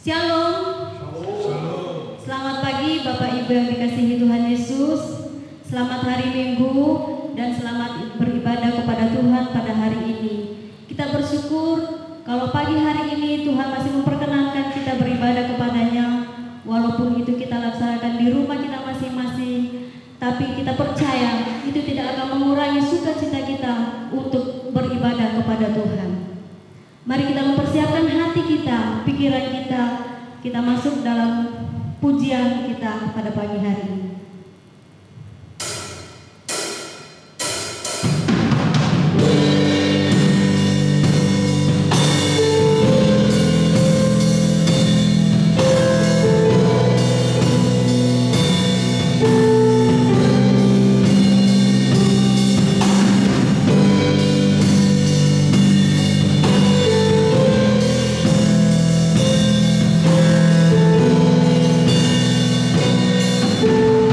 Shalom. Selamat pagi Bapak Ibu yang dikasihi Tuhan Yesus. Selamat hari Minggu dan selamat beribadah kepada Tuhan pada hari ini. Kita bersyukur kalau pagi hari ini Tuhan masih memperkenankan kita beribadah kepadanya. Walaupun itu kita laksanakan di rumah kita masing-masing, tapi kita percaya itu tidak akan mengurangi sukacita kita untuk beribadah kepada Tuhan. Mari kita mempersiapkan hati kita, pikiran kita masuk dalam pujian kita pada pagi hari ini. You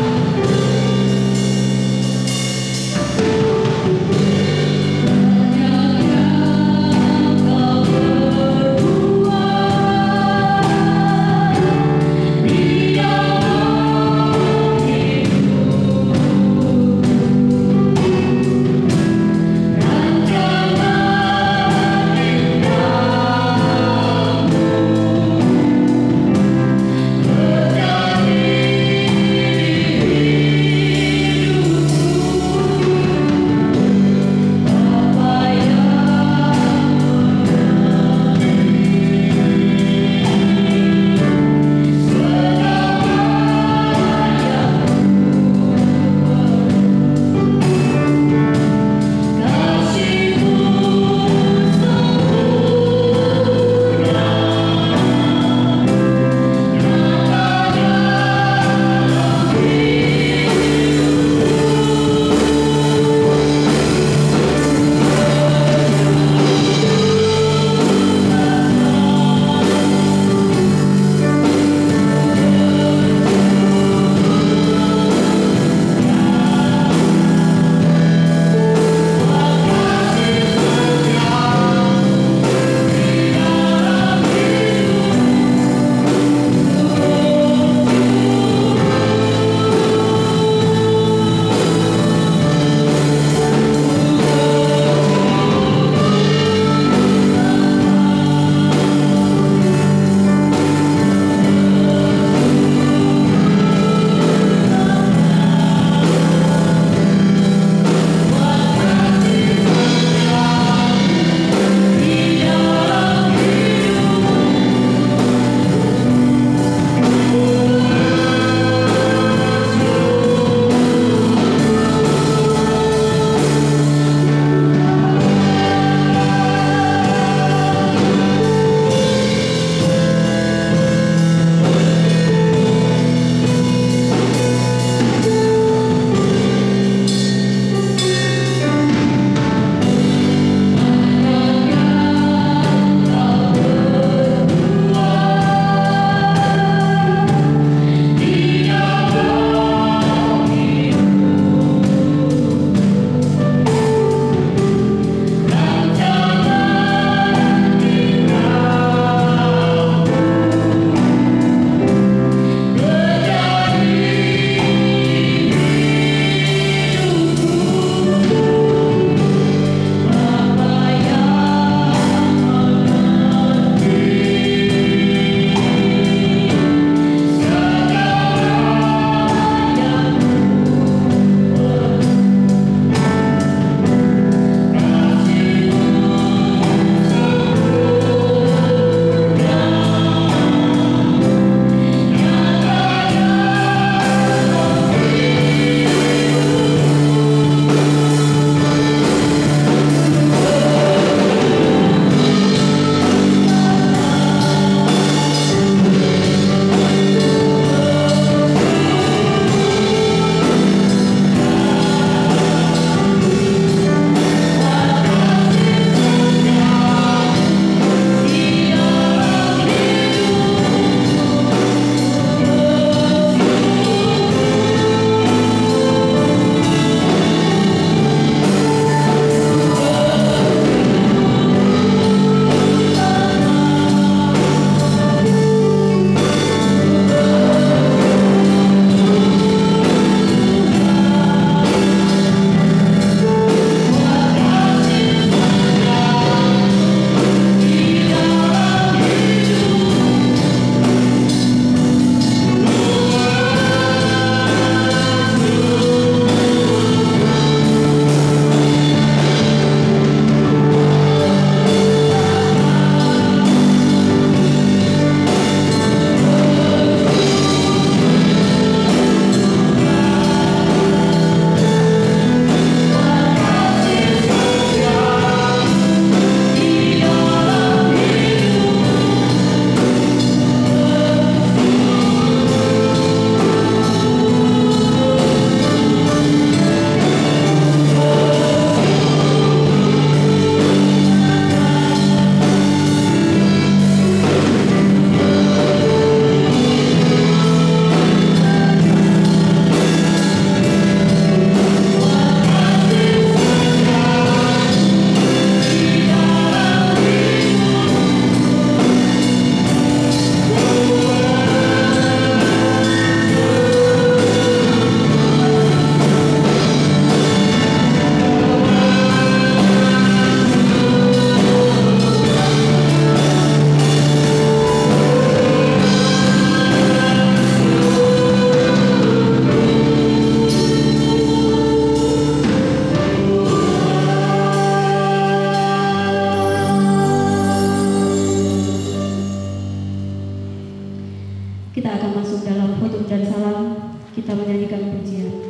Kita akan masuk dalam khotbah dan salam. Kita menyanyikan pujian.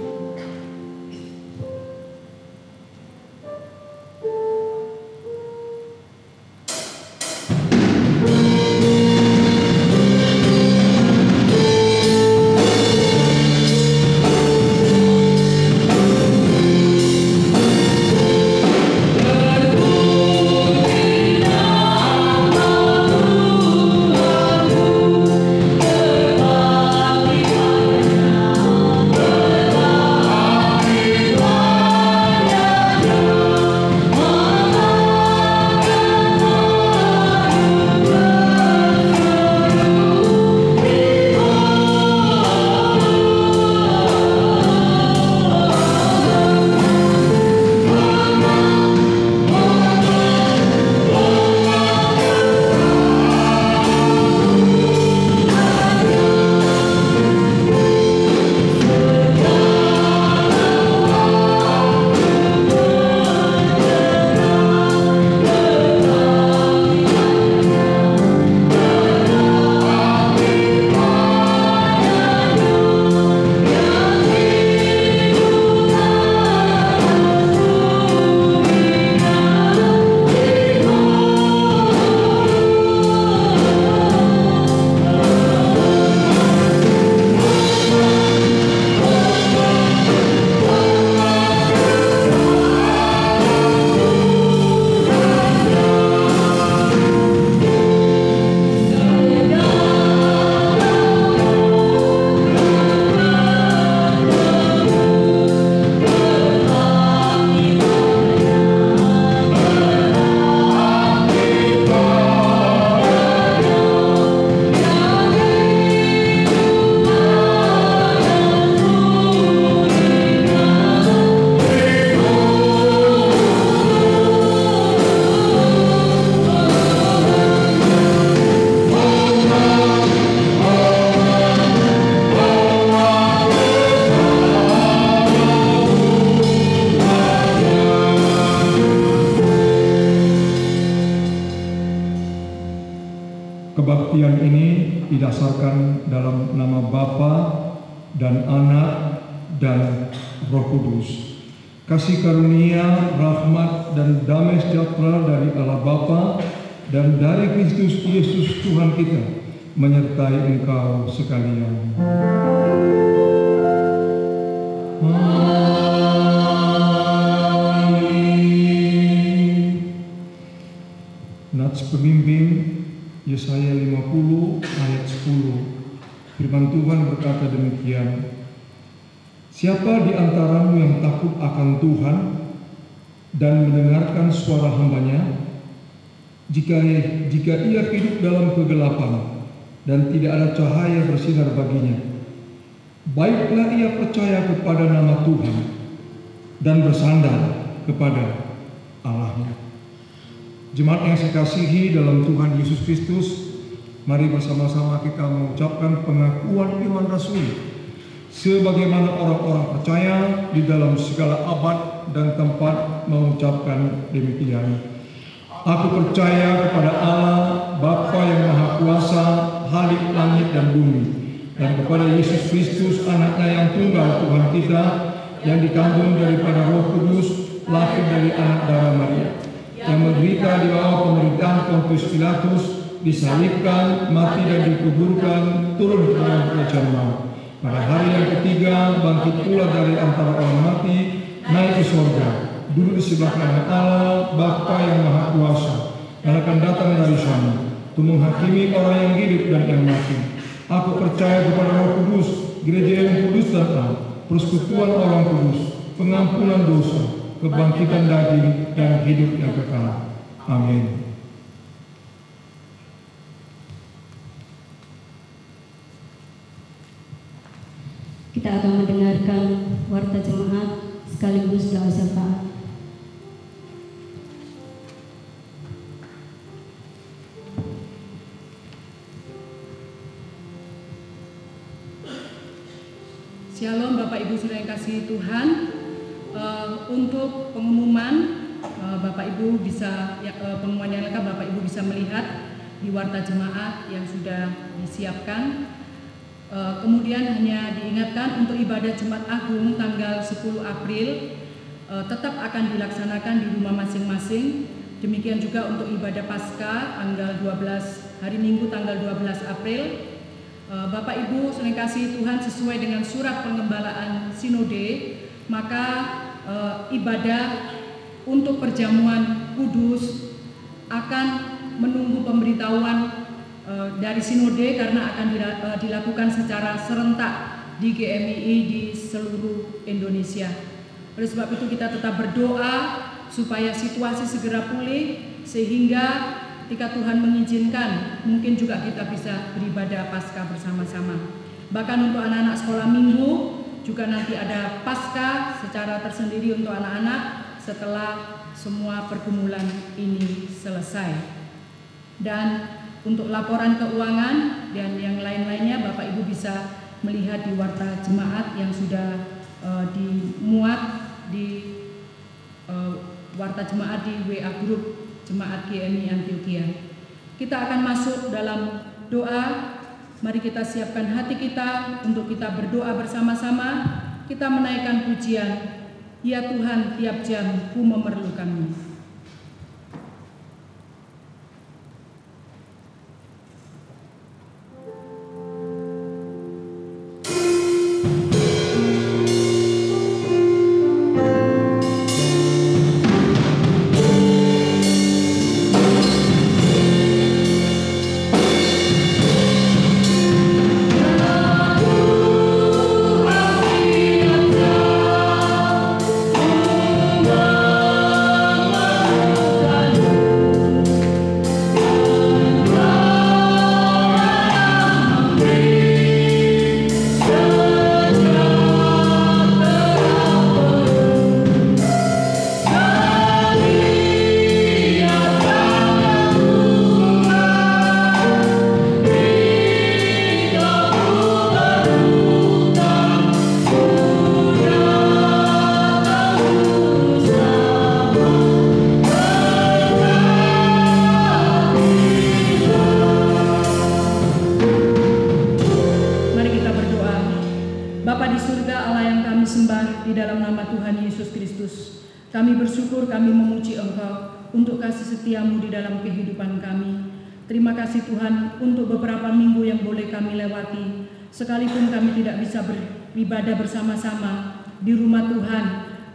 Kebaktian ini didasarkan dalam nama Bapa dan Anak dan Roh Kudus. Kasih karunia, rahmat, dan damai sejahtera dari Allah Bapa dan dari Kristus Yesus Tuhan kita menyertai engkau sekalian. Amin. Nats pemimpin Yesaya 50 ayat 10. Firman Tuhan berkata demikian. Siapa di antaramu yang takut akan Tuhan dan mendengarkan suara hamba-Nya? Jika ia hidup dalam kegelapan dan tidak ada cahaya bersinar baginya, baiklah ia percaya kepada nama Tuhan dan bersandar kepada Allahnya. Jemaat yang saya kasihi dalam Tuhan Yesus Kristus, mari bersama-sama kita mengucapkan pengakuan iman rasmi sebagaimana orang-orang percaya di dalam segala abad dan tempat mengucapkan demikian. Aku percaya kepada Allah, Bapa yang Maha Kuasa, Khalik langit dan bumi, dan kepada Yesus Kristus, Anaknya yang tunggal Tuhan kita, yang dikandung daripada Roh Kudus, lahir dari anak darah Maria, yang menderita di bawah pemerintahan Pontius Pilatus, disalibkan, mati dan dikuburkan, turun ke dalam kerajaan maut. Pada hari yang ketiga, bangkit pula dari antara orang mati, naik ke surga, duduk di sebelah kanan Allah, Bapa yang Maha Kuasa, dan akan datang dari sana, untuk menghakimi orang yang hidup dan yang mati. Aku percaya kepada Roh Kudus, gereja yang kudus dan am, persekutuan orang kudus, pengampunan dosa, kebangkitan daging, dan hidup yang kekal. Amin. Kita akan mendengarkan warta jemaat sekaligus doa syafaat. Shalom Bapak Ibu Saudara yang kasih Tuhan. Untuk pengumuman Bapak Ibu bisa pengumuman yang lengkap Bapak Ibu bisa melihat di warta jemaat yang sudah disiapkan. Kemudian hanya diingatkan untuk ibadah Jumat Agung tanggal 10 April tetap akan dilaksanakan di rumah masing-masing. Demikian juga untuk ibadah Paskah tanggal 12 hari Minggu tanggal 12 April. Bapak Ibu sering kasih Tuhan, sesuai dengan surat pengembalaan sinode, maka ibadah untuk perjamuan kudus akan menunggu pemberitahuan dari sinode karena akan dilakukan secara serentak di GMII di seluruh Indonesia. Oleh sebab itu kita tetap berdoa supaya situasi segera pulih, sehingga ketika Tuhan mengizinkan mungkin juga kita bisa beribadah Paskah bersama-sama. Bahkan untuk anak-anak sekolah minggu juga nanti ada Paskah secara tersendiri untuk anak-anak setelah semua pergumulan ini selesai. Dan untuk laporan keuangan dan yang lain-lainnya Bapak Ibu bisa melihat di warta jemaat yang sudah dimuat di warta jemaat di WA Group Jemaat GMI Antioquia. Kita akan masuk dalam doa. Mari kita siapkan hati kita untuk kita berdoa bersama-sama. Kita menaikkan pujian, ya Tuhan, tiap jam ku memerlukanmu. Setiamu di dalam kehidupan kami. Terima kasih Tuhan untuk beberapa minggu yang boleh kami lewati, sekalipun kami tidak bisa beribadah bersama-sama di rumah Tuhan,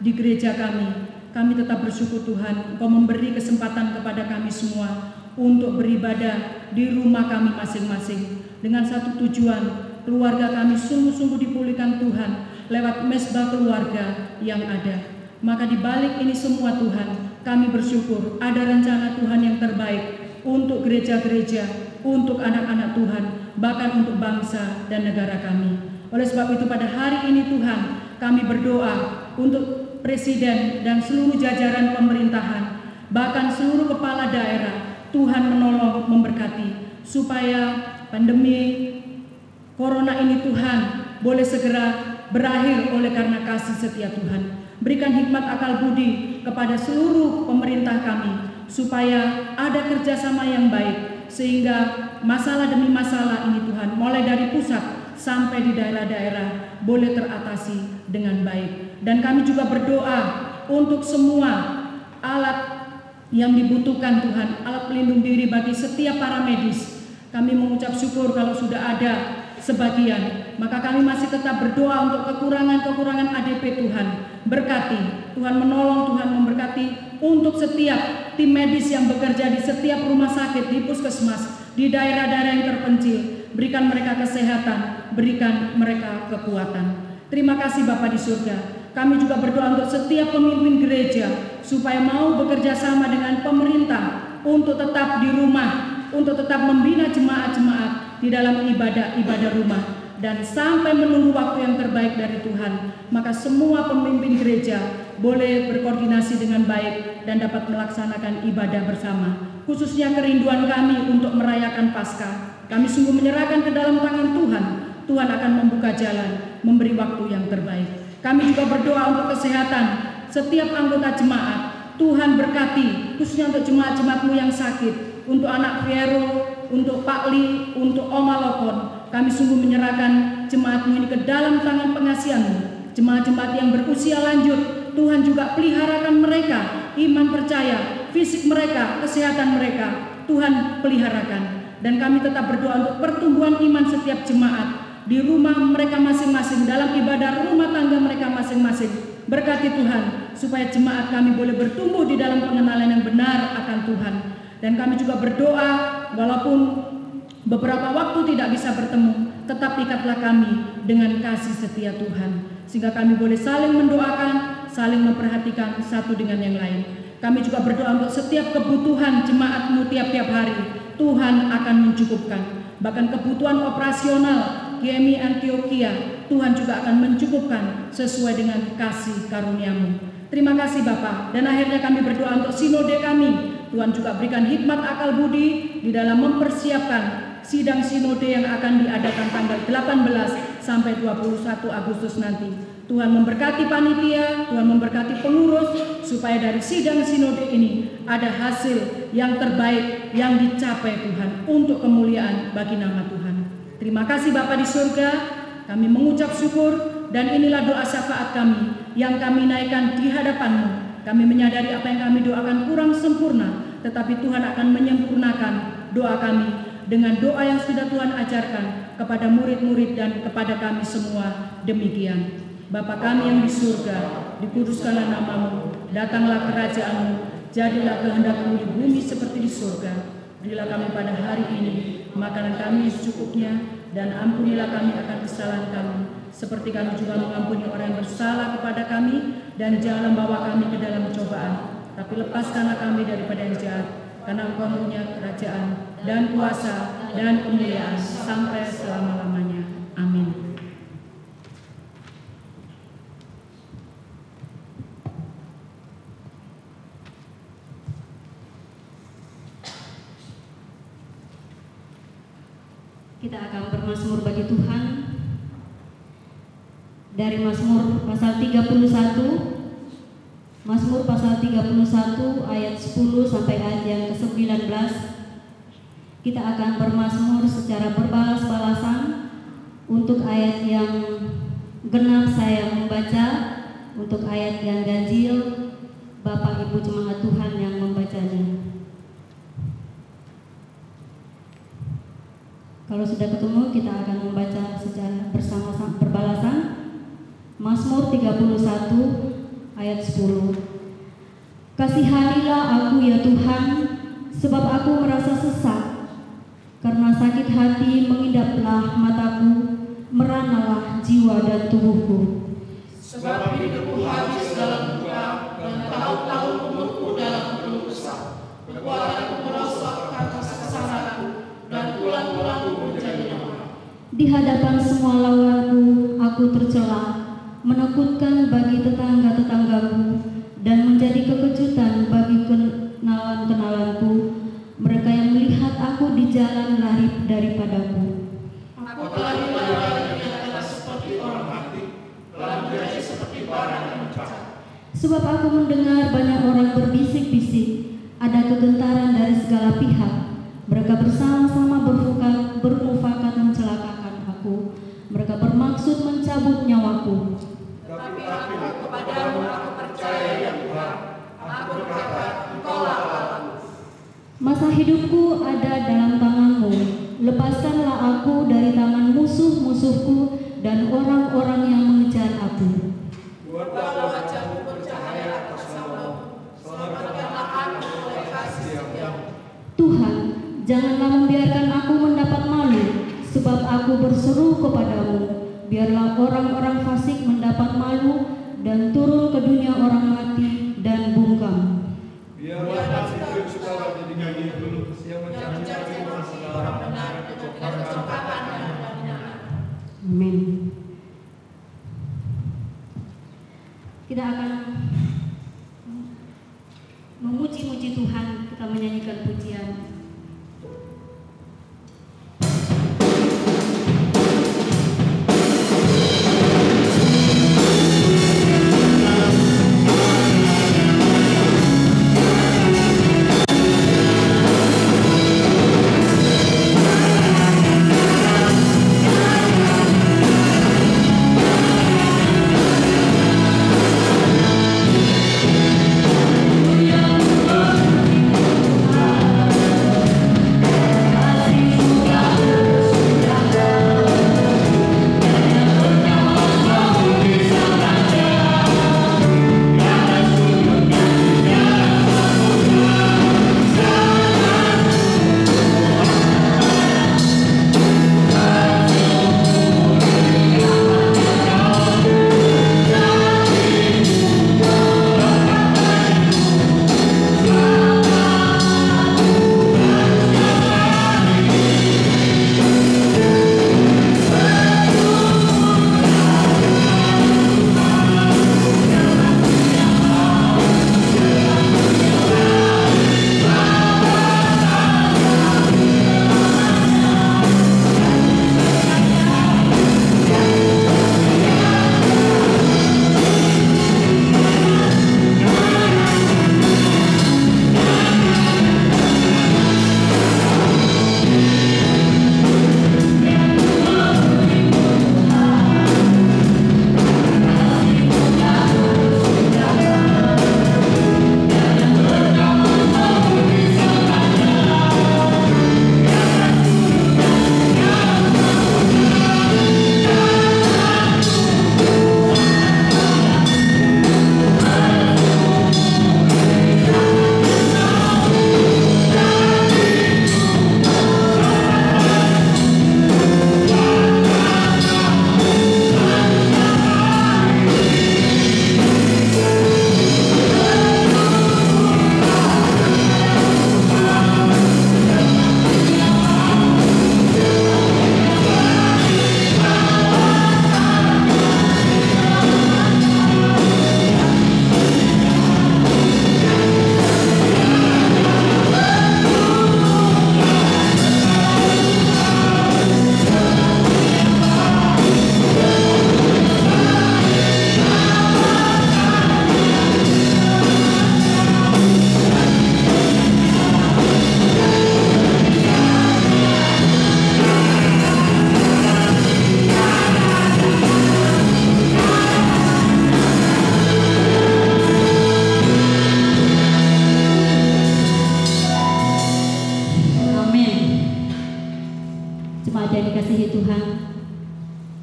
di gereja kami. Kami tetap bersyukur Tuhan, Engkau memberi kesempatan kepada kami semua untuk beribadah di rumah kami masing-masing dengan satu tujuan, keluarga kami sungguh-sungguh dipulihkan Tuhan lewat mesbah keluarga yang ada. Maka di balik ini semua Tuhan, kami bersyukur ada rencana Tuhan yang terbaik untuk gereja-gereja, untuk anak-anak Tuhan, bahkan untuk bangsa dan negara kami. Oleh sebab itu pada hari ini Tuhan, kami berdoa untuk Presiden dan seluruh jajaran pemerintahan, bahkan seluruh kepala daerah, Tuhan menolong, memberkati, supaya pandemi Corona ini Tuhan boleh segera berakhir oleh karena kasih setia Tuhan. Berikan hikmat akal budi kepada seluruh pemerintah kami, supaya ada kerjasama yang baik, sehingga masalah demi masalah ini Tuhan, mulai dari pusat sampai di daerah-daerah, boleh teratasi dengan baik. Dan kami juga berdoa untuk semua alat yang dibutuhkan Tuhan, alat pelindung diri bagi setiap para medis. Kami mengucap syukur kalau sudah ada sebagian, maka kami masih tetap berdoa untuk kekurangan-kekurangan ADP Tuhan. Berkati, Tuhan menolong, Tuhan memberkati untuk setiap tim medis yang bekerja di setiap rumah sakit, di puskesmas, di daerah-daerah yang terpencil. Berikan mereka kesehatan, berikan mereka kekuatan. Terima kasih Bapa di surga. Kami juga berdoa untuk setiap pemimpin gereja, supaya mau bekerja sama dengan pemerintah untuk tetap di rumah, untuk tetap membina jemaat-jemaat di dalam ibadah rumah, dan sampai menunggu waktu yang terbaik dari Tuhan. Maka semua pemimpin gereja boleh berkoordinasi dengan baik dan dapat melaksanakan ibadah bersama. Khususnya kerinduan kami untuk merayakan Paskah, kami sungguh menyerahkan ke dalam tangan Tuhan. Tuhan akan membuka jalan, memberi waktu yang terbaik. Kami juga berdoa untuk kesehatan setiap anggota jemaat. Tuhan berkati, khususnya untuk jemaat-jemaat-Mu yang sakit, untuk anak Piero, untuk Pak Li, untuk Oma Lokon. Kami sungguh menyerahkan jemaat-Mu ini ke dalam tangan pengasihan-Mu. Jemaat-jemaat yang berusia lanjut, Tuhan juga peliharakan mereka, iman percaya, fisik mereka, kesehatan mereka, Tuhan peliharakan. Dan kami tetap berdoa untuk pertumbuhan iman setiap jemaat di rumah mereka masing-masing, dalam ibadah rumah tangga mereka masing-masing. Berkati Tuhan, supaya jemaat kami boleh bertumbuh di dalam pengenalan yang benar akan Tuhan. Dan kami juga berdoa, walaupun beberapa waktu tidak bisa bertemu, tetap ikatlah kami dengan kasih setia Tuhan, sehingga kami boleh saling mendoakan, saling memperhatikan satu dengan yang lain. Kami juga berdoa untuk setiap kebutuhan jemaat-Mu tiap-tiap hari, Tuhan akan mencukupkan. Bahkan kebutuhan operasional GMI Antioquia, Tuhan juga akan mencukupkan sesuai dengan kasih karunia-Mu. Terima kasih Bapa. Dan akhirnya kami berdoa untuk sinode kami. Tuhan juga berikan hikmat akal budi di dalam mempersiapkan sidang sinode yang akan diadakan tanggal 18 sampai 21 Agustus nanti. Tuhan memberkati panitia, Tuhan memberkati pengurus, supaya dari sidang sinode ini ada hasil yang terbaik yang dicapai Tuhan untuk kemuliaan bagi nama Tuhan. Terima kasih Bapa di surga, kami mengucap syukur, dan inilah doa syafaat kami yang kami naikkan di hadapan-Mu. Kami menyadari apa yang kami doakan kurang sempurna, tetapi Tuhan akan menyempurnakan doa kami dengan doa yang sudah Tuhan ajarkan kepada murid-murid dan kepada kami semua. Demikian. Bapa kami yang di surga, dikuduskanlah nama-Mu, datanglah kerajaan-Mu, jadilah kehendak-Mu di bumi seperti di surga. Berilah kami pada hari ini makanan kami secukupnya, dan ampunilah kami akan kesalahan kami, seperti kami juga mengampuni orang yang bersalah kepada kami, dan janganlah bawa kami ke dalam cobaan, tapi lepaskanlah kami daripada yang jahat, karena Engkau punya kerajaan dan kuasa dan kemuliaan sampai selama-lamanya. Amin. Kita akan bermazmur bagi Tuhan dari Mazmur pasal 31. Mazmur pasal 31 ayat 10 sampai ayat yang ke-19. Kita akan bermazmur secara berbalas-balasan. Untuk ayat yang genap saya membaca, untuk ayat yang ganjil Bapak Ibu jemaat Tuhan yang membacanya. Kalau sudah ketemu, kita akan membaca secara bersama-sama berbalasan. Mazmur 31 ayat 10. Kasihanilah aku ya Tuhan, sebab aku merasa sesak. Karena sakit hati mengidaplah mataku, meranalah jiwa dan tubuhku. Sebab hidupku habis dalam duka, dan tahun-tahun umurku dalam keluh kesah. Kekuatanku merosot karena kesalahanku, dan tulang-tulangku menjadi lemah. Di hadapan semua lawanku, aku tercela, menakutkan bagi tetangga-tetanggaku, dan menjadi kekejutan bagi kenalan-kenalanku. Mereka yang melihat aku di jalan lari daripadaku. Aku telah dilayani yang telah seperti orang mati, telah menjadi seperti barang yang pecah. Sebab aku mendengar banyak orang berbisik-bisik, ada kegentaran dari segala pihak. Mereka bersama-sama bermufakat mencelakakan aku. Mereka bermaksud mencabut nyawaku. Tapi aku kepadamu aku percaya ya Tuhan. Aku berkata, Engkaulah Allahku. Masa hidupku ada dalam tangan-Mu. Lepaskanlah aku dari tangan musuh-musuhku dan orang-orang yang mengejar aku. Buatlah wajahmu bercahaya atas nama-Mu. Selamatkanlah aku oleh kasih setiamu. Tuhan, janganlah membiarkan aku mendapat malu, sebab aku berseru kepadamu. Biarlah orang-orang fasik mendapat malu dan turun ke dunia orang mati dan bungkam. Biarlah hidup segala jadi nyanyi dulu, yang mencari orang benar dengan kecocokan dan kebenaran. Amin. Kita akan memuji-muji Tuhan, kita menyanyikan pujian. Aku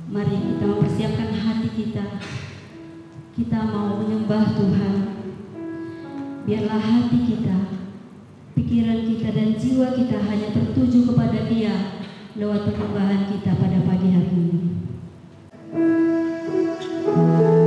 Mari kita mempersiapkan hati kita. Kita mau menyembah Tuhan. Biarlah hati kita, pikiran kita dan jiwa kita hanya tertuju kepada Dia lewat penyembahan kita pada pagi hari ini. Amen.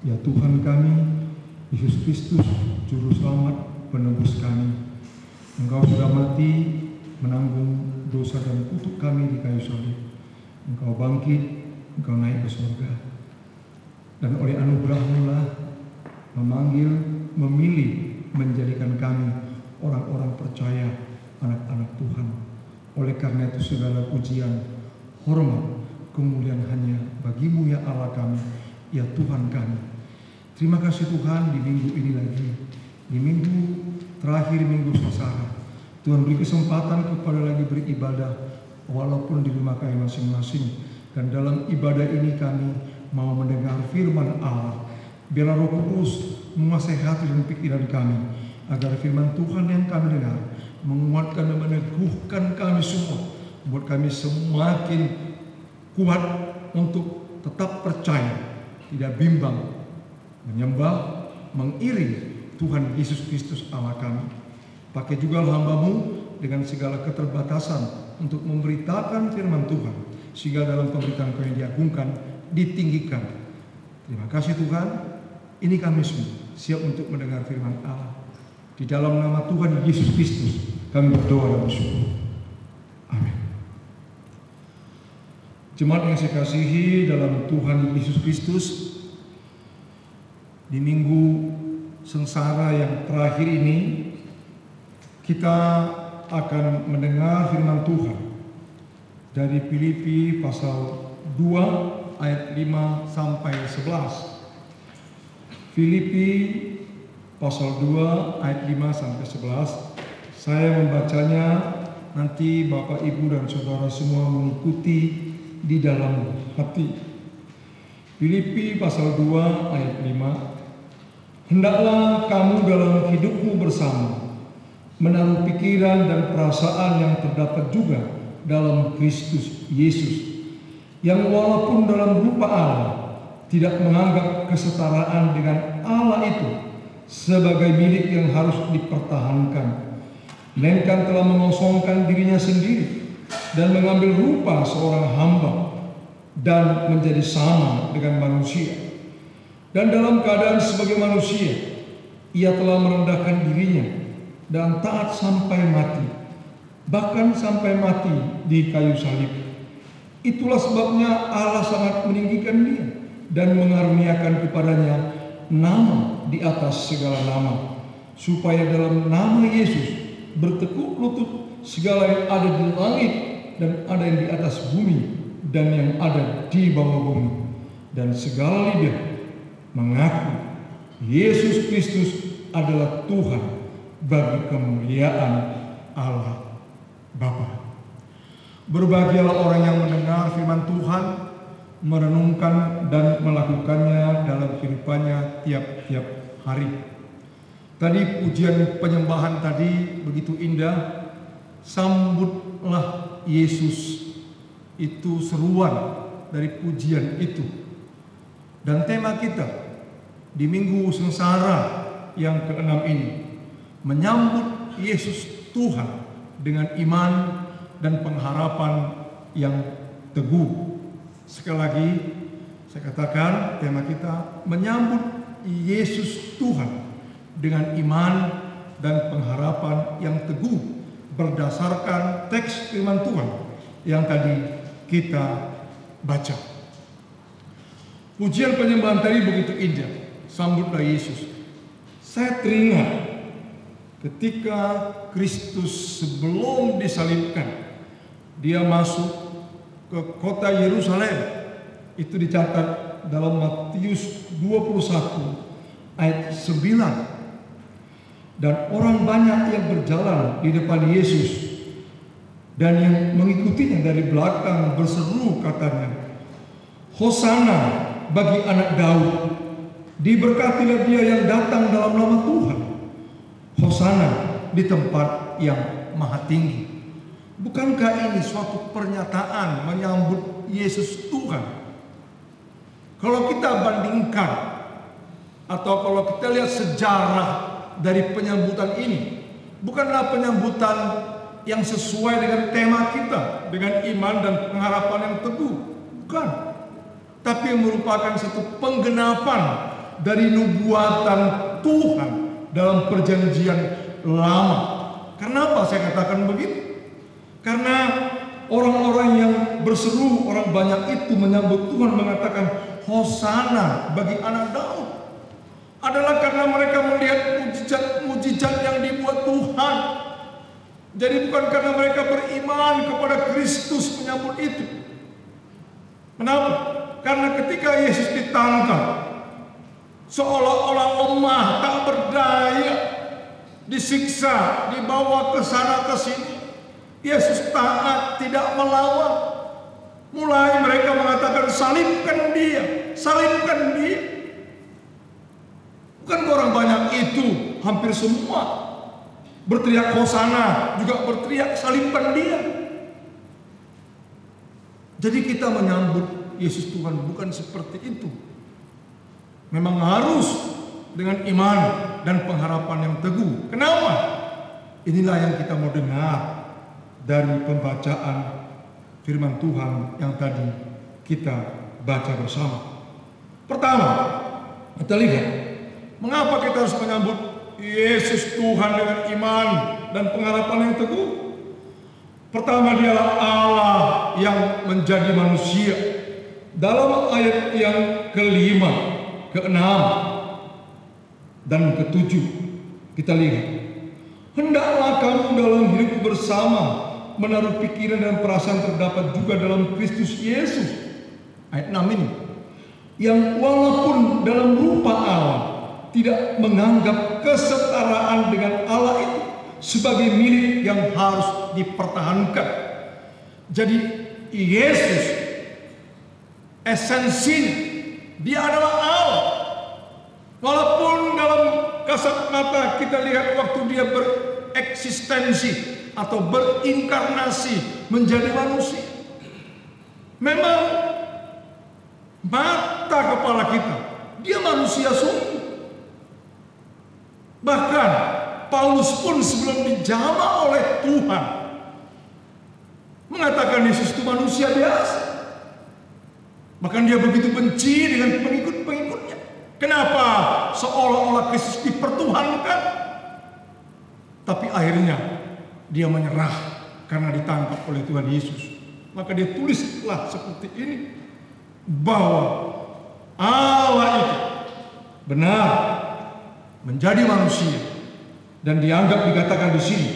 Ya Tuhan kami, Yesus Kristus, Juru Selamat, Penebus kami. Engkau sudah mati menanggung dosa dan kutuk kami di kayu salib. Engkau bangkit, Engkau naik ke surga. Dan oleh anugerah-Mu lah memanggil, memilih, menjadikan kami orang-orang percaya, anak-anak Tuhan. Oleh karena itu segala pujian, hormat, kemuliaan hanya bagi-Mu ya Allah kami, ya Tuhan kami. Terima kasih Tuhan di minggu ini lagi, di minggu terakhir, minggu Sangsara. Tuhan beri kesempatan kepada lagi beribadah walaupun di rumah kami masing-masing. Dan dalam ibadah ini kami mau mendengar firman Allah. Biarlah Roh Kudus menguasai hati dan pikiran kami, agar firman Tuhan yang kami dengar menguatkan dan meneguhkan kami semua, membuat kami semakin kuat untuk tetap percaya, tidak bimbang, menyembah, mengiring Tuhan Yesus Kristus Allah kami. Pakai juga hamba-Mu dengan segala keterbatasan untuk memberitakan firman Tuhan, sehingga dalam pemberitaan Kau yang diagungkan, ditinggikan. Terima kasih Tuhan, ini kami semua siap untuk mendengar firman Allah. Di dalam nama Tuhan Yesus Kristus kami berdoa dan bersyukur. Amin. Jemaat yang saya kasihi dalam Tuhan Yesus Kristus, di minggu sengsara yang terakhir ini kita akan mendengar firman Tuhan dari Filipi pasal 2 ayat 5 sampai 11. Filipi pasal 2 ayat 5 sampai 11. Saya membacanya, nanti Bapak, Ibu, dan Saudara semua mengikuti di dalam hati. Filipi pasal 2 ayat 5. Hendaklah kamu dalam hidupmu bersama menaruh pikiran dan perasaan yang terdapat juga dalam Kristus Yesus, yang walaupun dalam rupa Allah tidak menganggap kesetaraan dengan Allah itu sebagai milik yang harus dipertahankan, melainkan telah mengosongkan dirinya sendiri dan mengambil rupa seorang hamba dan menjadi sama dengan manusia. Dan dalam keadaan sebagai manusia, ia telah merendahkan dirinya dan taat sampai mati, bahkan sampai mati di kayu salib. Itulah sebabnya Allah sangat meninggikan dia dan mengaruniakan kepadanya nama di atas segala nama, supaya dalam nama Yesus bertekuk lutut segala yang ada di langit dan ada yang di atas bumi dan yang ada di bawah bumi, dan segala lidah mengaku Yesus Kristus adalah Tuhan, bagi kemuliaan Allah Bapa. Berbahagialah orang yang mendengar firman Tuhan, merenungkan dan melakukannya dalam kehidupannya tiap-tiap hari. Tadi pujian penyembahan tadi begitu indah. Sambutlah Yesus, itu seruan dari pujian itu. Dan tema kita di minggu sengsara yang ke-6 ini, menyambut Yesus Tuhan dengan iman dan pengharapan yang teguh. Sekali lagi saya katakan, tema kita menyambut Yesus Tuhan dengan iman dan pengharapan yang teguh, berdasarkan teks firman Tuhan yang tadi kita baca. Pujian penyembahan tadi begitu indah, sambutlah Yesus. Saya teringat ketika Kristus sebelum disalibkan, dia masuk ke kota Yerusalem. Itu dicatat dalam Matius 21 ayat 9. Dan orang banyak yang berjalan di depan Yesus, dan yang mengikutinya dari belakang berseru katanya, Hosana bagi anak Daud, diberkatilah dia yang datang dalam nama Tuhan, Hosana di tempat yang maha tinggi. Bukankah ini suatu pernyataan menyambut Yesus Tuhan? Kalau kita bandingkan atau kalau kita lihat sejarah dari penyambutan ini, bukanlah penyambutan yang sesuai dengan tema kita, dengan iman dan pengharapan yang teguh, bukan, tapi merupakan satu penggenapan dari nubuatan Tuhan dalam perjanjian lama. Kenapa saya katakan begitu? Karena orang-orang yang berseru, orang banyak itu menyambut Tuhan mengatakan Hosana bagi anak Daud adalah karena mereka melihat mujizat-mujizat yang dibuat Tuhan. Jadi bukan karena mereka beriman kepada Kristus menyambut itu. Kenapa? Karena ketika Yesus ditangkap, seolah-olah lemah, tak berdaya, disiksa, dibawa ke sana ke sini, Yesus taat, tidak melawan. Mulai mereka mengatakan salibkan dia, salibkan dia. Bukan orang banyak itu, hampir semua berteriak Hosana, juga berteriak salibkan dia. Jadi kita menyambut Yesus Tuhan bukan seperti itu. Memang harus dengan iman dan pengharapan yang teguh. Kenapa? Inilah yang kita mau dengar dari pembacaan firman Tuhan yang tadi kita baca bersama. Pertama, kita lihat mengapa kita harus menyambut Yesus Tuhan dengan iman dan pengharapan yang teguh. Pertama, dialah Allah yang menjadi manusia. Dalam ayat yang kelima, keenam, dan ketujuh kita lihat, hendaklah kamu dalam hidup bersama menaruh pikiran dan perasaan terdapat juga dalam Kristus Yesus. Ayat 6 ini, yang walaupun dalam rupa Allah tidak menganggap kesetaraan dengan Allah itu sebagai milik yang harus dipertahankan. Jadi Yesus esensinya dia adalah Allah. Walaupun dalam kasat mata kita lihat waktu dia bereksistensi atau berinkarnasi menjadi manusia, memang mata kepala kita dia manusia sungguh. Bahkan Paulus pun sebelum dijamah oleh Tuhan mengatakan Yesus itu manusia biasa. Bahkan dia begitu benci dengan pengikut-pengikutnya. Kenapa? Seolah-olah Kristus dipertuhankan. Tapi akhirnya dia menyerah karena ditangkap oleh Tuhan Yesus. Maka dia tulislah seperti ini, bahwa Allah itu benar menjadi manusia, dan dianggap, dikatakan di sini,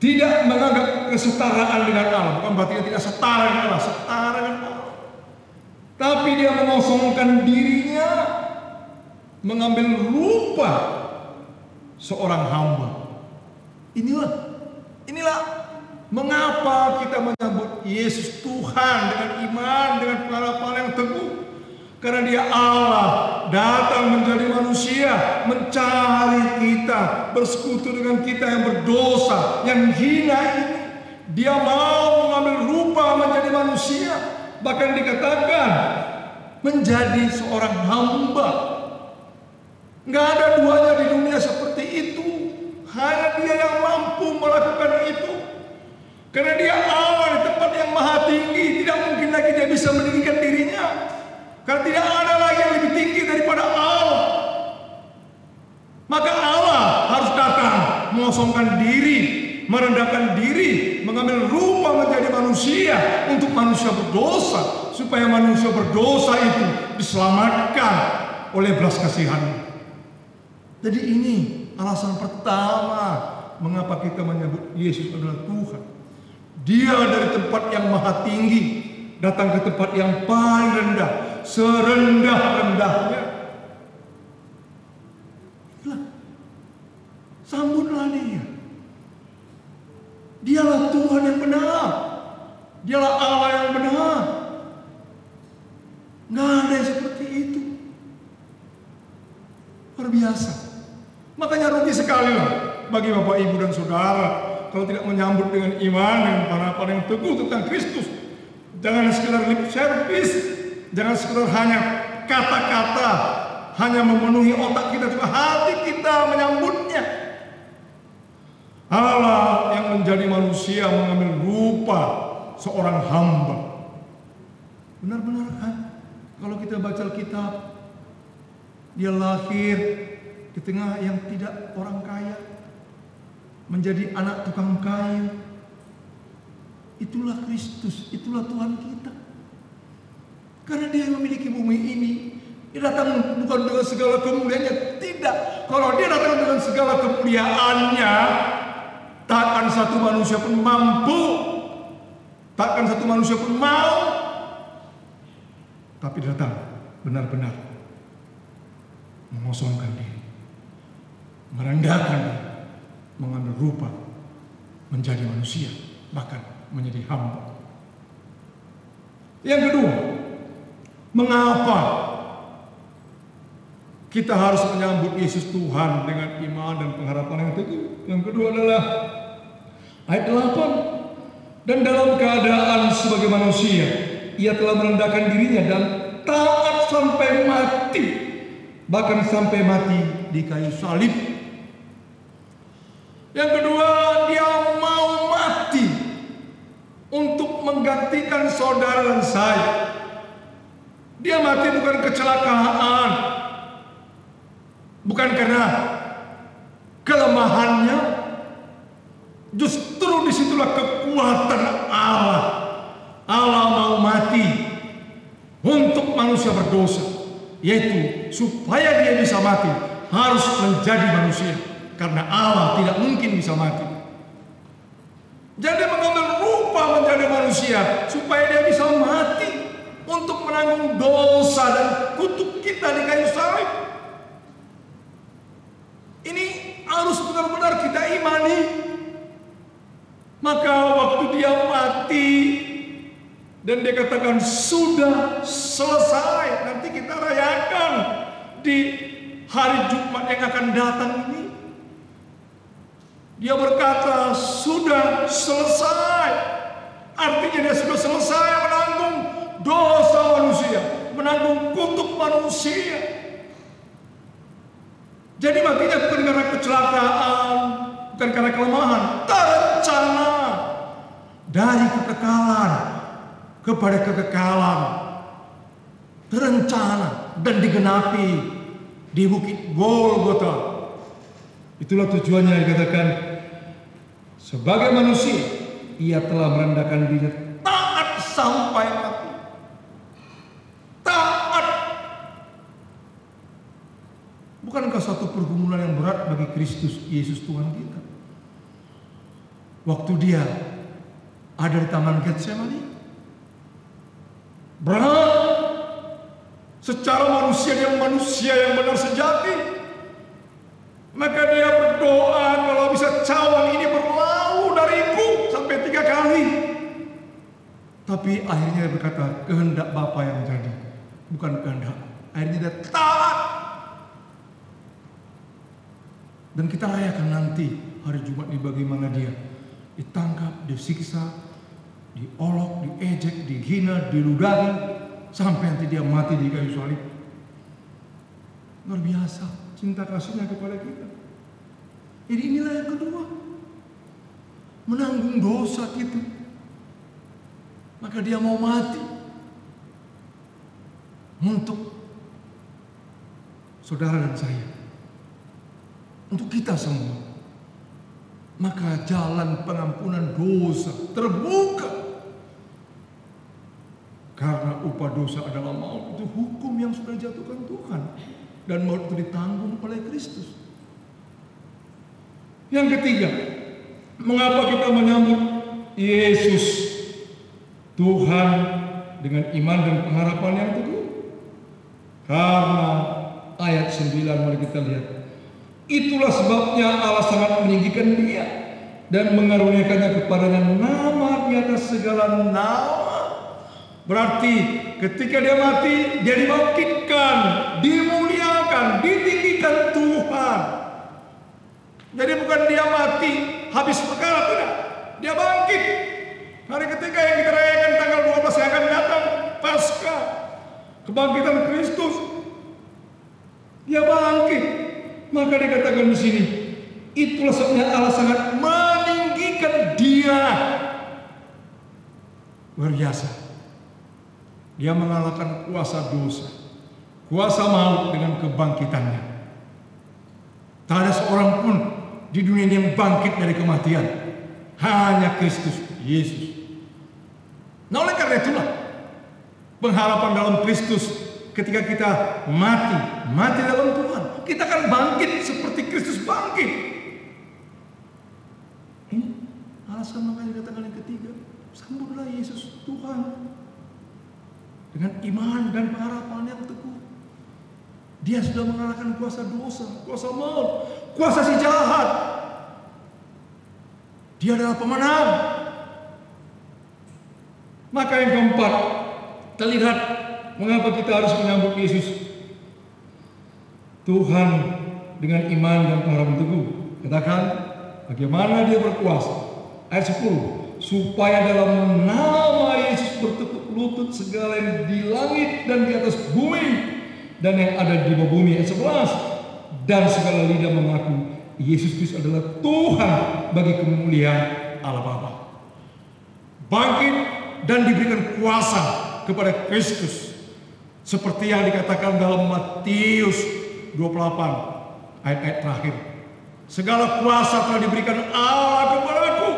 tidak menganggap kesetaraan dengan Allah. Bukan berarti dia tidak setara dengan Allah, setara dengan Allah. Tapi dia mengosongkan dirinya, mengambil rupa seorang hamba. Inilah mengapa kita menyambut Yesus Tuhan dengan iman, dengan pengharapan yang teguh. Karena dia Allah datang menjadi manusia, mencari kita, bersekutu dengan kita yang berdosa, yang hina ini. Dia mau mengambil rupa menjadi manusia, bahkan dikatakan menjadi seorang hamba. Nggak ada duanya di dunia seperti itu. Hanya dia yang mampu melakukan itu. Karena dia Allah di tempat yang maha tinggi, tidak mungkin lagi dia bisa meninggikan dirinya. Karena tidak ada lagi yang lebih tinggi daripada Allah. Maka Allah harus datang, mengosongkan diri, merendahkan diri, mengambil rupa menjadi manusia untuk manusia berdosa, supaya manusia berdosa itu diselamatkan oleh belas kasihan. Jadi ini alasan pertama mengapa kita menyebut Yesus adalah Tuhan. Dia dari tempat yang maha tinggi datang ke tempat yang paling rendah, serendah-rendahnya. Sambutlah dia. Dialah Tuhan yang benar. Dialah Allah yang benar. Nggak ada yang seperti itu. Luar biasa. Makanya rugi sekali lah bagi Bapak, Ibu, dan Saudara kalau tidak menyambut dengan iman dan harapan yang teguh tentang Kristus. Jangan sekedar lip service, jangan sekedar hanya kata-kata, hanya memenuhi otak kita, juga hati kita menyambutnya. Allah yang menjadi manusia mengambil rupa seorang hamba. Benar-benar kan? Kalau kita baca Alkitab, Dia lahir di tengah yang tidak orang kaya, menjadi anak tukang kayu. Itulah Kristus, itulah Tuhan kita. Karena dia yang memiliki bumi ini. Dia datang bukan dengan segala kemuliaannya, tidak. Kalau dia datang dengan segala kemuliaannya, takkan satu manusia pun mampu, takkan satu manusia pun mau. Tapi datang benar-benar mengosongkan diri, merendahkan diri, mengambil rupa menjadi manusia, bahkan menjadi hamba. Yang kedua, mengapa kita harus menyambut Yesus Tuhan dengan iman dan pengharapan yang teguh? Yang kedua adalah ayat 8. Dan dalam keadaan sebagai manusia, ia telah merendahkan dirinya dan taat sampai mati, bahkan sampai mati di kayu salib. Yang kedua, dia mau mati untuk menggantikan saudara dan saya. Dia mati bukan kecelakaan, bukan karena kelemahannya. Justru disitulah kekuatan Allah. Allah mau mati untuk manusia berdosa, yaitu supaya dia bisa mati harus menjadi manusia, karena Allah tidak mungkin bisa mati. Jadi mengambil rupa menjadi manusia supaya dia bisa mati untuk menanggung dosa dan kutuk kita di kayu salib. Ini harus benar-benar kita imani. Maka waktu dia mati dan dia katakan sudah selesai, nanti kita rayakan di hari Jumat yang akan datang ini. Dia berkata sudah selesai. Artinya dia sudah selesai menanggung dosa manusia, menanggung kutuk manusia. Jadi matinya bukan karena kecelakaan, bukan karena kelemahan, terencana dari kekekalan kepada kekekalan, terencana dan digenapi di bukit Golgota. Itulah tujuannya dikatakan sebagai manusia ia telah merendahkan diri, taat sampai mati. Taat. Bukankah satu pergumulan yang berat bagi Kristus Yesus Tuhan kita? Waktu dia ada di Taman Getsemani, berat. Secara manusia dia manusia yang benar sejati. Maka dia berdoa kalau bisa cawan ini berlalu dariku sampai 3 kali. Tapi akhirnya dia berkata kehendak Bapa yang jadi, bukan kehendak. Akhirnya dia taat. Dan kita rayakan nanti hari Jumat ini bagaimana dia ditangkap, disiksa, diolok, diejek, dihina, diludahi, sampai nanti dia mati di kayu salib. Luar biasa cinta kasihnya kepada kita. Jadi inilah yang kedua, menanggung dosa kita. Maka dia mau mati untuk saudara dan saya, untuk kita semua. Maka jalan pengampunan dosa terbuka. Karena upah dosa adalah maut, itu hukum yang sudah dijatuhkan Tuhan. Dan maut itu ditanggung oleh Kristus. Yang ketiga, mengapa kita menyambut Yesus Tuhan dengan iman dan pengharapan yang teguh? Karena ayat 9 mari kita lihat. Itulah sebabnya Allah sangat meninggikan dia dan mengaruniakannya kepadanya nama di atas segala nama. Berarti ketika dia mati, dia dibangkitkan, dimuliakan, ditinggikan Tuhan. Jadi bukan dia mati habis perkara, tidak. Dia bangkit. Hari ketika yang kita rayakan tanggal 12 yang akan datang, Paskah, kebangkitan Kristus. Dia bangkit. Maka dikatakan di sini, itulah sebabnya Allah sangat meninggikan dia. Luar biasa. Dia mengalahkan kuasa dosa, kuasa maut dengan kebangkitannya. Tak ada seorang pun di dunia ini yang bangkit dari kematian. Hanya Kristus Yesus. Nah, oleh karena itulah pengharapan dalam Kristus ketika kita mati dalam Tuhan, kita akan bangkit seperti Kristus bangkit. Ini alasan makanya dikatakan yang ketiga, sambutlah Yesus Tuhan dengan iman dan pengharapan yang teguh. Dia sudah mengalahkan kuasa dosa, kuasa maut, kuasa si jahat. Dia adalah pemenang. Maka yang keempat, terlihat mengapa kita harus menyambut Yesus. Tuhan dengan iman dan pengharapan teguh. Katakan, bagaimana dia berkuasa. Ayat 10, supaya dalam nama Yesus bertekuk lutut segala yang di langit dan di atas bumi dan yang ada di bawah bumi. Ayat 11, dan segala lidah mengaku Yesus Kristus adalah Tuhan bagi kemuliaan Allah Bapa. Bangkit dan diberikan kuasa kepada Kristus, seperti yang dikatakan dalam Matius 28 ayat-ayat terakhir. Segala kuasa telah diberikan Allah kepadaku,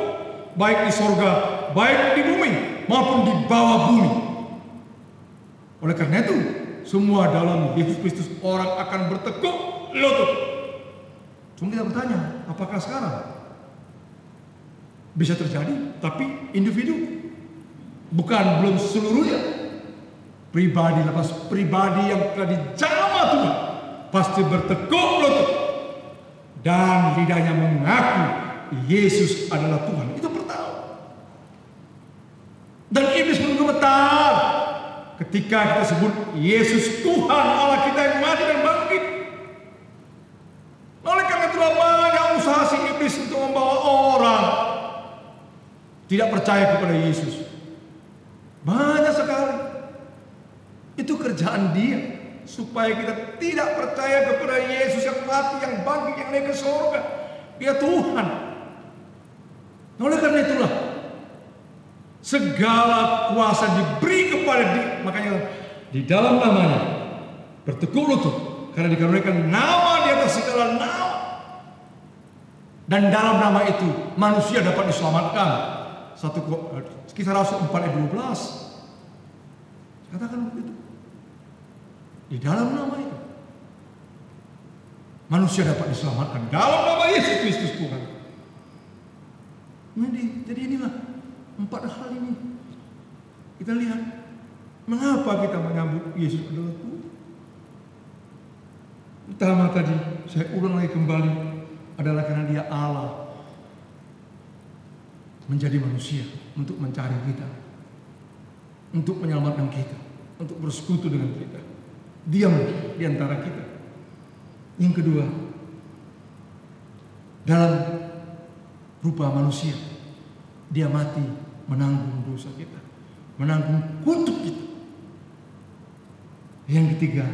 baik di sorga, baik di bumi, maupun di bawah bumi. Oleh karena itu, semua dalam Yesus Kristus orang akan bertekuk lutut. Cuma kita bertanya, apakah sekarang? Bisa terjadi, tapi individu, bukan belum seluruhnya. Pribadi lepas pribadi yang telah dijamah Tuhan pasti bertekuk lutut dan lidahnya mengaku Yesus adalah Tuhan. Itu pertama. Dan iblis pun gemetar ketika kita sebut Yesus Tuhan Allah kita yang mati dan bangkit. Oleh karena itulah banyak usaha si iblis untuk membawa orang tidak percaya kepada Yesus. Banyak sekali. Itu kerjaan dia, supaya kita tidak percaya kepada Yesus yang mati, yang bangkit, yang naik ke surga. Dia Tuhan. Oleh karena itulah segala kuasa diberi kepada dia. Makanya di dalam namanya bertekuk lutut, karena dikaruniakan nama di atas segala nama. Dan dalam nama itu manusia dapat diselamatkan. Kisah Rasul 4 ayat 12. Katakan begitu. Di dalam nama itu manusia dapat diselamatkan dalam nama Yesus Kristus Tuhan. Jadi inilah 4 hal ini. Kita lihat mengapa kita menyambut Yesus adalah Tuhan. Pertama tadi saya ulang lagi kembali adalah karena dia Allah menjadi manusia untuk mencari kita, untuk menyelamatkan kita, untuk bersekutu dengan kita, diam di antara kita. Yang kedua, dalam rupa manusia, dia mati menanggung dosa kita, menanggung kutuk kita. Yang ketiga,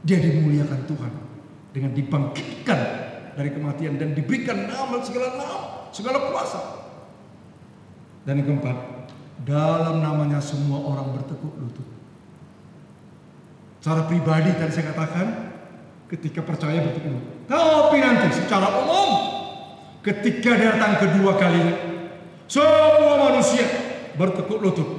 dia dimuliakan Tuhan dengan dibangkitkan dari kematian dan diberikan nama, segala kuasa. Dan yang keempat, dalam namanya semua orang bertekuk lutut. Secara pribadi tadi saya katakan, ketika percaya bertekuk lutut. Tapi nanti secara umum, ketika datang kedua kalinya, semua manusia bertekuk lutut.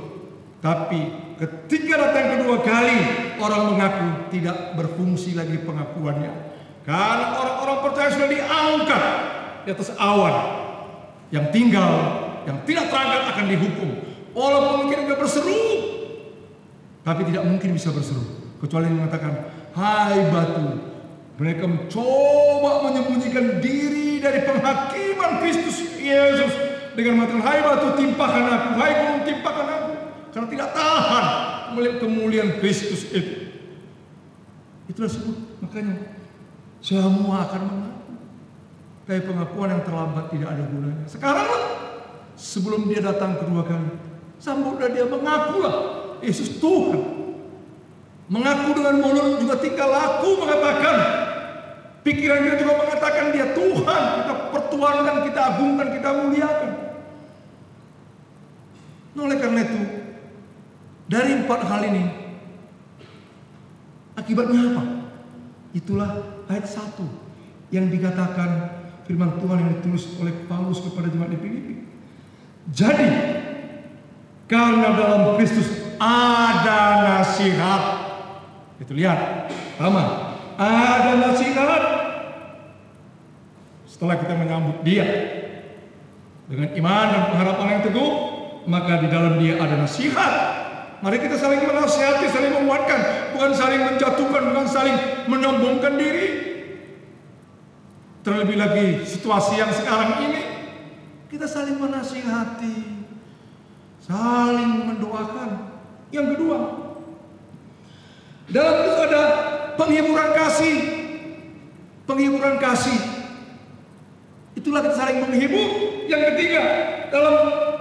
Tapi ketika datang kedua kali, orang mengaku tidak berfungsi lagi pengakuannya. Karena orang-orang percaya sudah diangkat di atas awan. Yang tinggal, yang tidak terangkat akan dihukum. Walaupun mungkin sudah berseru, tapi tidak mungkin bisa berseru. Kecuali mengatakan, hai batu. Mereka mencoba menyembunyikan diri dari penghakiman Kristus Yesus. Dengan mengatakan, hai batu timpakan aku, hai gunung timpakan aku. Karena tidak tahan melihat kemuliaan Kristus itu. Itulah sebut, makanya semua akan mengaku. Tapi pengakuan yang terlambat tidak ada gunanya. Sekarang sebelum dia datang kedua kali, sambutlah dia, mengakulah Yesus Tuhan. Mengaku dengan mulut juga tingkah laku mengatakan, pikiran kita juga mengatakan dia Tuhan. Kita pertuankan, kita agungkan, kita muliakan. Nah, oleh karena itu, dari 4 hal ini Akibatnya apa? Itulah ayat 1 yang dikatakan firman Tuhan yang ditulis oleh Paulus kepada jemaat di Filipi. Jadi karena dalam Kristus ada nasihat. Itu lihat, pertama, ada nasihat. Setelah kita menyambut Dia dengan iman dan pengharapan yang teguh, maka di dalam Dia ada nasihat. Mari kita saling menasihati, saling menguatkan, bukan saling menjatuhkan, bukan saling menyombongkan diri. Terlebih lagi situasi yang sekarang ini, kita saling menasihati, saling mendoakan. Yang kedua, dalam itu ada penghiburan kasih. Penghiburan kasih. Itulah kita saling menghibur. Yang ketiga, dalam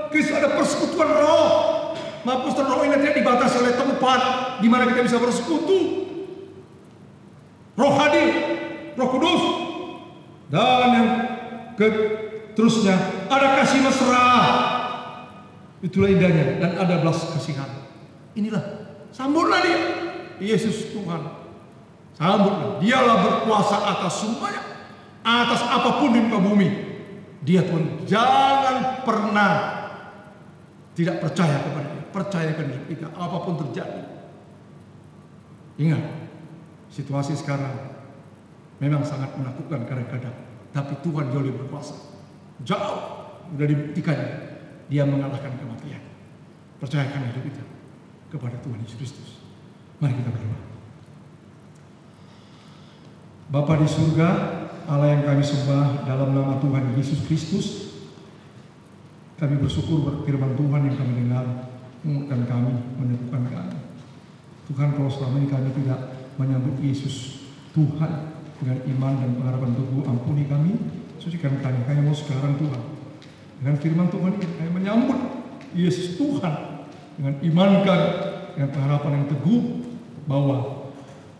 Kristus ada persekutuan roh. Mampus roh ini tidak dibatasi oleh tempat di mana kita bisa bersekutu. Roh hadir, Roh Kudus. Dan yang terusnya ada kasih mesra. Itulah indahnya. Dan ada belas kasihan. Inilah, sambutlah Dia, Yesus Tuhan. Sambutlah. Dialah berkuasa atas semuanya, atas apapun di muka bumi. Dia Tuhan. Jangan pernah tidak percaya kepada Dia. Percayakan hidup kita apapun terjadi. Ingat, situasi sekarang memang sangat menakutkan kadang-kadang, tapi Tuhan jauh lebih berkuasa. Jauh sudah dibuktikannya, Dia mengalahkan kematian. Percayakan hidup kita kepada Tuhan Yesus Kristus. Mari kita berdoa. Bapa di surga, Allah yang kami sembah dalam nama Tuhan Yesus Kristus, kami bersyukur buat firman Tuhan yang kami dengar, menguatkan kami, meneguhkan kami. Tuhan, kalau selama ini kami tidak menyambut Yesus Tuhan dengan iman dan pengharapan teguh, ampuni kami, sucikan kami. Kami mau sekarang Tuhan, dengan firman Tuhan ini, kami menyambut Yesus Tuhan dengan iman kami, dengan pengharapan yang teguh, bahwa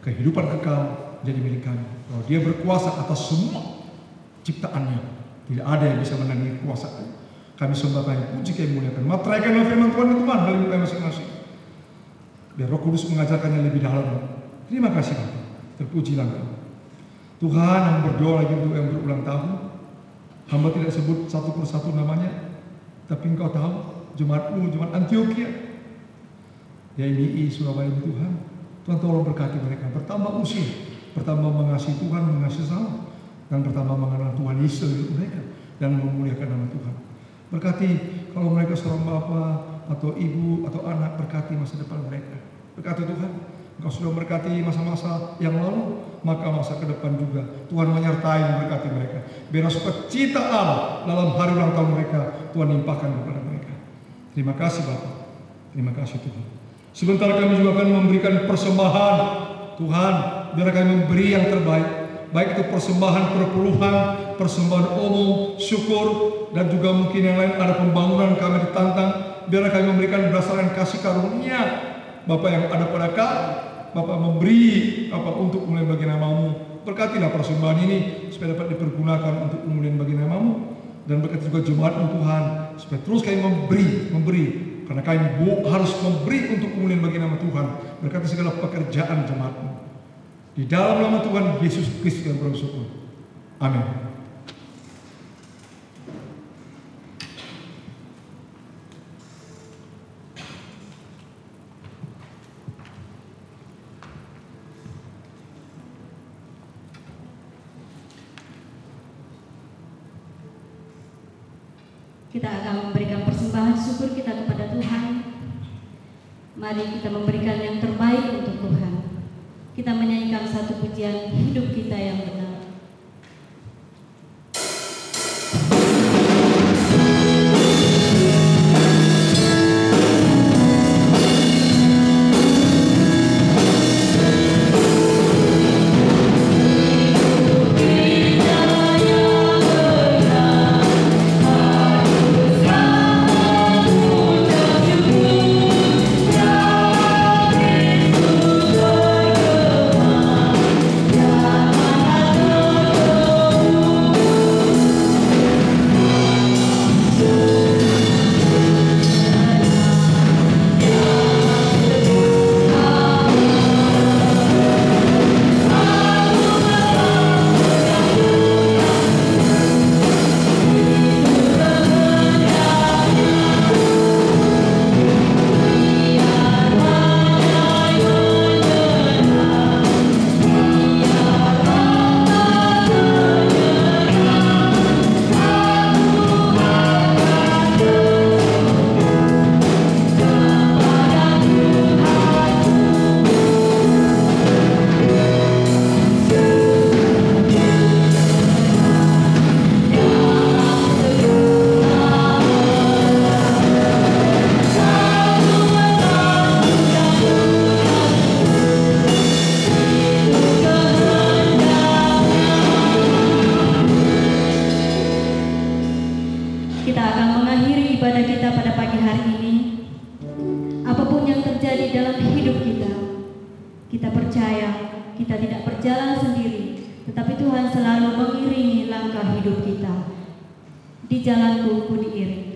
kehidupan kekal jadi milik kami. Kalau Dia berkuasa atas semua ciptaannya, tidak ada yang bisa menandingi kuasa-Nya. Kami sembah, kami puji, kami muliakan. Materaikanlah firman Tuhan itu, Tuhan, dalam hidup masing-masing. Biar Roh Kudus mengajarkannya lebih dalam. Terima kasih, Bapak. Terpujilah Engkau. Tuhan, yang berdoa lagi untuk yang berulang tahun. Hamba tidak sebut satu persatu namanya, tapi Engkau tahu jemaat-Mu, jemaat Antioquia, YMI Surabaya, Tuhan. Tuhan tolong berkati mereka, bertambah usia, bertambah mengasihi Tuhan, mengasihi sesama, dan bertambah mengenal Tuhan Yesus mereka dan memuliakan nama Tuhan. Berkati kalau mereka seorang bapak atau ibu atau anak, berkati masa depan mereka. Berkati Tuhan, Engkau sudah berkati masa-masa yang lalu, maka masa ke depan juga Tuhan menyertai dan berkati mereka. Biar sukacita Allah dalam hari ulang tahun mereka, Tuhan limpahkan kepada mereka. Terima kasih Bapak, terima kasih Tuhan. Sebentar kami juga akan memberikan persembahan. Tuhan, biar kami memberi yang terbaik, baik itu persembahan perpuluhan, persembahan umum, syukur, dan juga mungkin yang lain ada pembangunan kami ditantang. Biar kami memberikan berdasarkan kasih karunia Bapa yang ada pada kami. Bapa memberi apa untuk kemuliaan bagi nama-Mu. Berkatilah persembahan ini supaya dapat dipergunakan untuk kemuliaan bagi nama-Mu, dan berkati juga jemaat-Mu Tuhan supaya terus kami memberi karena kami harus memberi untuk kemuliaan bagi nama Tuhan. Berkati segala pekerjaan jemaat-Mu di dalam nama Tuhan Yesus Kristus yang bersyukur. Amin. Kita akan memberikan persembahan syukur kita kepada Tuhan. Mari kita memberikan yang terbaik untuk Tuhan. Kita menyanyikan satu pujian hidup kita yang benar. Aduh kita tidak berjalan sendiri, tetapi Tuhan selalu mengiringi langkah hidup kita. Di jalanku ku diiring.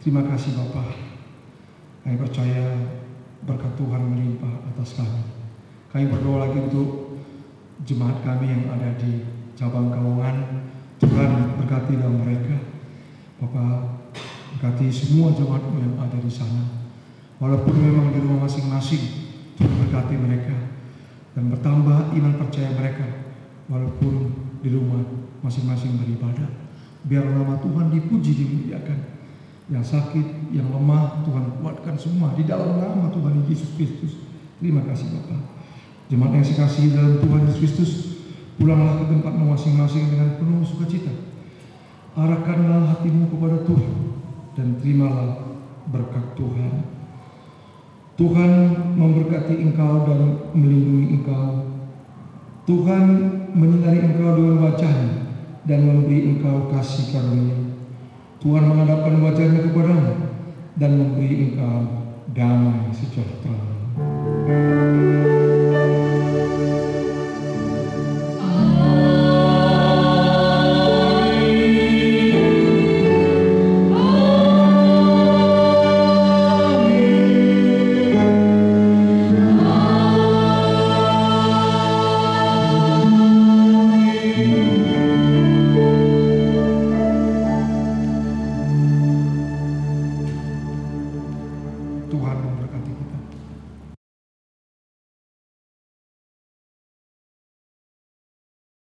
Terima kasih Bapa. Kami percaya berkat Tuhan melimpah atas kami. Kami berdoa lagi untuk jemaat kami yang ada di cabang Kawangan. Tuhan berkati dalam mereka. Bapa, berkati semua jemaat-Mu yang ada di sana. Walaupun memang di rumah masing-masing, Tuhan berkati mereka dan bertambah iman percaya mereka. Walaupun di rumah masing-masing beribadah, biar nama Tuhan dipuji, dimuliakan. Yang sakit, yang lemah, Tuhan kuatkan semua di dalam nama Tuhan Yesus Kristus. Terima kasih Bapa. Jemaat yang dikasihi dalam Tuhan Yesus Kristus, pulanglah ke tempatmu masing-masing dengan penuh sukacita. Arahkanlah hatimu kepada Tuhan dan terimalah berkat Tuhan. Tuhan memberkati engkau dan melindungi engkau. Tuhan menyinari engkau dengan wajah-Nya dan memberi engkau kasih karunia. Tuhan menghadapkan wajah-Nya kepadamu dan memberi engkau damai sejahtera.